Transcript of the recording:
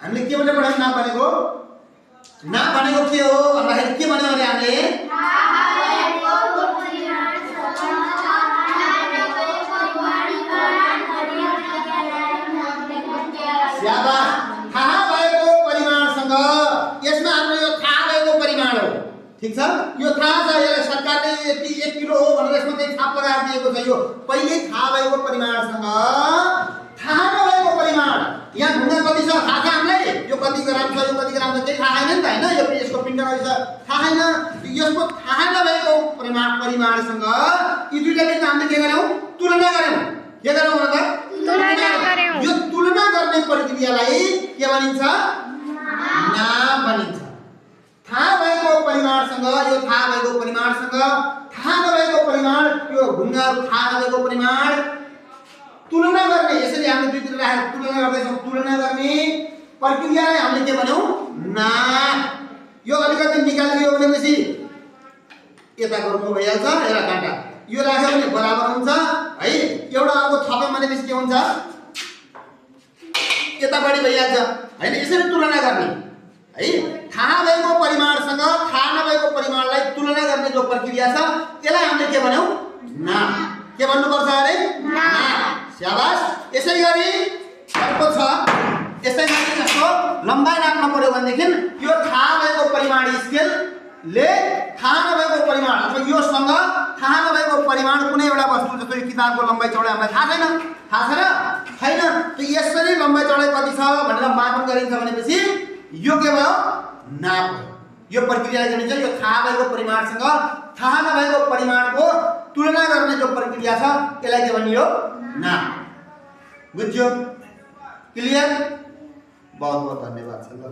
हामीले के भनेर पढायौं नाप भनेको? नाप भनेको के हो भन्दाखेरि के भन्यो भने हामीले स्याबास थाहा भएको परिमाणसँग यसमा हाम्रो यो थाहा भएको परिमाण हो। ठीक छ, यो थाहा छ यसलाई सरकारले यति 1 किलो हो भनेर यसमा चाहिँ छाप लगाएर दिएको छ। यो पहिले थाहा भएको परिमाणसँग थाहा नभएको परिमाण यहाँ ढुङ्गा कति छ थाहा छ हामीलाई, यो कति ग्राम छ यो कति ग्राम छ केही थाहा छैन नि त हैन, यो यसको पिण्ड कति छ थाहा छैन। यसको थाहा नभएको परिमाणसँग यी दुईटाले हामीले के गर्यौं? तुलना गर्यौं। के गर्यौं भन्दा तुलना गर्यौं। यो तुलना गर्ने प्रक्रियालाई के भनिन्छ? नाप भनिन्छ। थाहा भएको परिमाणसँग यो थाहा भएको परिमाणसँग थाहा नभएको परिमाण यो ढुङ्गाहरु थाहा नभएको परिमाण तुलना गर्ने, यसरी हामीले दुईतिर राखेर तुलना गर्दैछौं। तुलना गर्ने प्रक्रियालाई हामीले के भन्यौं? नाप। यो अलिकति निकालिदियो भनेपछि यता गर्नु भइहाल्छ, यसलाई काटा यो राख्यो भने बराबर हुन्छ है। एउटा अर्को थप्यो भनेपछि के हुन्छ? यता बढी भइहाल्छ हैन। यसरी तुलना गर्ने है। थाहा भएको परिमाणसँग थाहा नभएको परिमाणलाई तुलना गर्ने जो प्रक्रिया छ त्यसलाई हामीले के भन्यौं? नाप। के भन्नुपर्छ अरे? नाप। स्याबास। यसै गरी अर्को छ, यसै गरी जस्तो लम्बाइ नाप्न पर्यो भनेदेखि यो थाहा भएको परिमाण स्केलले थाहा नभएको परिमाण अथवा योसँग थाहा नभएको परिमाण कुनै एउटा वस्तु जस्तो यो किताबको लम्बाइ चौडाइ हामीलाई थाहा छैन, थाहा छैन। त्यो यसरी लम्बाइ चौडाइ कति छ भनेर मापन गरिन्छ भनेपछि यो के भयो? नाप हो। यो प्रक्रियाले के भन्छ? यो थाहा भएको परिमाणसँग थाहा नभएको परिमाणको तुलना गर्ने जो प्रक्रिया छ त्यसलाई के भनियो? नाप। बुझ्यो? क्लियर? बहुत बहुत धन्यवाद छ ल।